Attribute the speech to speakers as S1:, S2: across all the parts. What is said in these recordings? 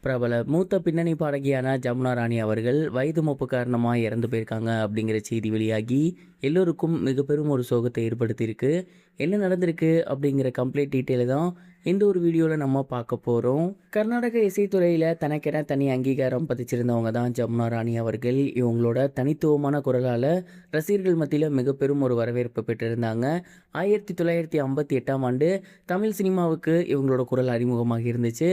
S1: பிரபல மூத்த பின்னணி பாடகியான ஜமுனா ராணி அவர்கள் வயது மூப்பு காரணமாக இறந்து போயிருக்காங்க அப்படிங்கிற செய்தி வெளியாகி எல்லோருக்கும் மிக பெரும் ஒரு சோகத்தை ஏற்படுத்தியிருக்கு. என்ன நடந்திருக்கு அப்படிங்கிற கம்ப்ளீட் டீட்டெயிலை தான் இந்த ஒரு வீடியோவில் நம்ம பார்க்க போகிறோம். கர்நாடக இசைத்துறையில் தனக்கென தனி அங்கீகாரம் பதிச்சிருந்தவங்க தான் ஜமுனா ராணி அவர்கள். இவங்களோட தனித்துவமான குரலால் ரசிகர்கள் மத்தியில் மிக பெரும் ஒரு வரவேற்பு பெற்றிருந்தாங்க. 1958ஆம் ஆண்டு தமிழ் சினிமாவுக்கு இவங்களோட குரல் அறிமுகமாக இருந்துச்சு.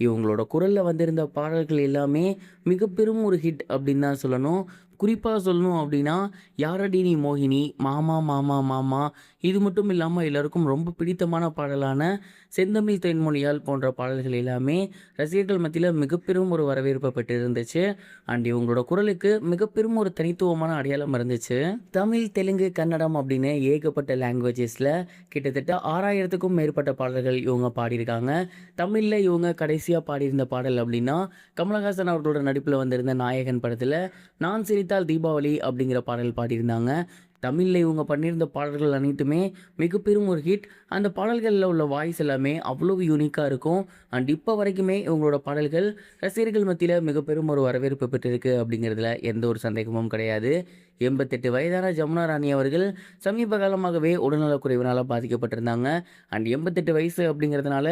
S1: இவங்களோட குரலில் வந்திருந்த பாடல்கள் எல்லாமே மிக பெரும் ஒரு ஹிட் அப்படின்னு தான் சொல்லணும். குறிப்பாக சொல்லணும் அப்படின்னா, யாரடி நீ மோகினி, மாமா மாமா மாமா, இது மட்டும் இல்லாமல் எல்லாருக்கும் ரொம்ப பிடித்தமான பாடலான செந்தமிழ் தென்மொழியால் போன்ற பாடல்கள் எல்லாமே ரசிகர்கள் மத்தியில் மிக பெரும் ஒரு வரவேற்பை பெற்றிருந்துச்சு. அண்ட் இவங்களோட குரலுக்கு மிக பெரும் ஒரு தனித்துவமான அடையாளம் இருந்துச்சு. தமிழ், தெலுங்கு, கன்னடம் அப்படின்னு ஏகப்பட்ட லாங்குவேஜஸில் கிட்டத்தட்ட 6000க்கும் மேற்பட்ட பாடல்கள் இவங்க பாடியிருக்காங்க. தமிழில் இவங்க கடைசியாக பாடியிருந்த பாடல் அப்படின்னா, கமலஹாசன் அவர்களோட நடிப்பில் வந்திருந்த நாயகன் படத்தில் நான் சிரித்தால் தீபாவளி அப்படிங்கிற பாடல் பாடியிருந்தாங்க. தமிழில் இவங்க பண்ணியிருந்த பாடல்கள் அனைத்துமே மிக பெரும் ஒரு ஹிட். அந்த பாடல்களில் உள்ள வாய்ஸ் எல்லாமே அவ்வளோ யூனிக்காக இருக்கும். அண்ட் இப்போ வரைக்குமே இவங்களோட பாடல்கள் ரசிகர்கள் மத்தியில் மிக பெரும் ஒரு வரவேற்பு பெற்றிருக்கு அப்படிங்கிறதுல எந்த ஒரு சந்தேகமும் கிடையாது. 88 வயதான ஜமுனா ராணி அவர்கள் சமீப காலமாகவே உடல்நலக்குறைவினால் பாதிக்கப்பட்டிருந்தாங்க. அண்ட் 88 வயசு அப்படிங்கிறதுனால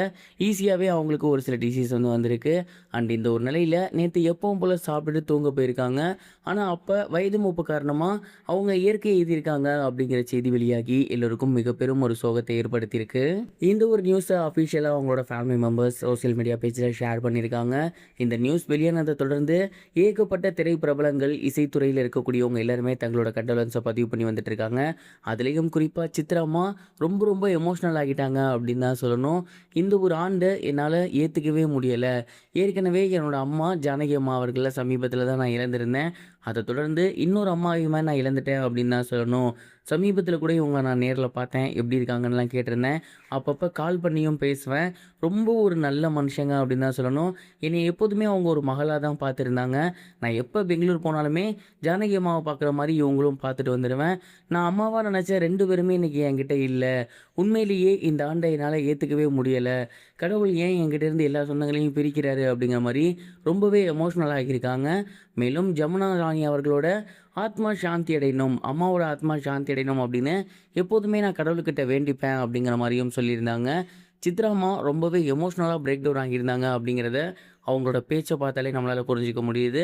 S1: ஈஸியாகவே அவங்களுக்கு ஒரு சில டிசீஸ் வந்திருக்கு. அண்ட் இந்த ஒரு நிலையில் நேற்று எப்பவும் போல் சாப்பிட்டுட்டு தூங்க போயிருக்காங்க. ஆனால் அப்போ வயது மூப்பு காரணமாக அவங்க இயற்கை எழுதியிருக்காங்க அப்படிங்கிற செய்தி வெளியாகி எல்லோருக்கும் மிக பெரும் ஒரு சோகத்தை ஏற்படுத்தியிருக்கு. இந்த ஒரு நியூஸை அஃபிஷியலாக அவங்களோட ஃபேமிலி மெம்பர்ஸ் சோசியல் மீடியா பேஜில் ஷேர் பண்ணியிருக்காங்க. இந்த நியூஸ் வெளியானதை தொடர்ந்து ஏகப்பட்ட திரைப்பிரபலங்கள், இசைத்துறையில் இருக்கக்கூடியவங்க எல்லாருமே தங்களோட கண்டோலன்ஸை பதிவு பண்ணி வந்துட்டு இருக்காங்க. அதுலேயும் குறிப்பாக சித்ராமா ரொம்ப எமோஷ்னல் ஆகிட்டாங்க அப்படின்னு தான் சொல்லணும். இந்த ஒரு ஆண்டு என்னால் ஏற்றுக்கவே முடியலை. ஏற்கனவே என்னோட அம்மா ஜானகி அம்மா அவர்களை சமீபத்தில் தான் நான் இழந்திருந்தேன். அதை தொடர்ந்து இன்னொரு அம்மாவையுமே நான் இழந்துட்டேன் அப்படின்னு தான் சொல்லணும். சமீபத்தில் கூட இவங்க நான் நேரில் பார்த்தேன், எப்படி இருக்காங்கன்னுலாம் கேட்டிருந்தேன். அப்பப்போ கால் பண்ணியும் பேசுவேன். ரொம்ப ஒரு நல்ல மனுஷங்க அப்படின்னு தான் சொல்லணும். என்னை எப்போதுமே அவங்க ஒரு மகளாக தான் பார்த்துருந்தாங்க. நான் எப்போ பெங்களூர் போனாலுமே ஜானகி அம்மாவை பார்க்குற மாதிரி இவங்களும் பார்த்துட்டு வந்துடுவேன். நான் அம்மாவாக நினச்ச 2 பேருமே இன்றைக்கி என்கிட்ட இல்லை. உண்மையிலேயே இந்த ஆண்டை என்னால் ஏற்றுக்கவே முடியலை. கடவுள் ஏன் என்கிட்ட இருந்து எல்லா சொந்தங்களையும் பிரிக்கிறாரு அப்படிங்கிற மாதிரி ரொம்பவே எமோஷ்னல் ஆகியிருக்காங்க. மேலும் ஜமுனா ராணி அவர்களோட ஆத்மா சாந்தி அடையணும், அம்மாவோட ஆத்மா சாந்தி அடையணும் அப்படின்னு எப்போதுமே நான் கடவுள்கிட்ட வேண்டிப்பேன் அப்படிங்கிற மாதிரியும் சொல்லியிருந்தாங்க. சித்ராமா ரொம்பவே எமோஷ்னலாக பிரேக் டவுன் ஆகியிருந்தாங்க அப்படிங்கிறத அவங்களோட பேச்சை பார்த்தாலே நம்மளால் புரிஞ்சிக்க முடியுது.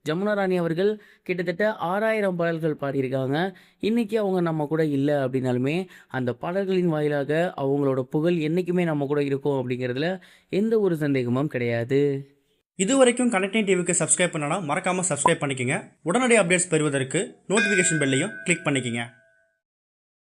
S1: ஜமுனா ராணி அவர்கள் கிட்டத்தட்ட 6000 பாடல்கள் பாடியிருக்காங்க. இன்றைக்கி அவங்க நம்ம கூட இல்லை அப்படின்னாலுமே அந்த பாடல்களின் வாயிலாக அவங்களோட புகழ் என்றைக்குமே நம்ம கூட இருக்கும் அப்படிங்கிறதுல எந்த ஒரு சந்தேகமும் கிடையாது.
S2: இது வரைக்கும் கனெக்டிங் டிவிக்கு சப்ஸ்கிரைப் பண்ணனா மறக்காமல் சப்ஸ்கிரைப் பண்ணிக்கங்க. உடனடி அப்டேட்ஸ் பெறுவதற்கு நோட்டிஃபிகேஷன் பெல்லையும் கிளிக் பண்ணிக்கங்க.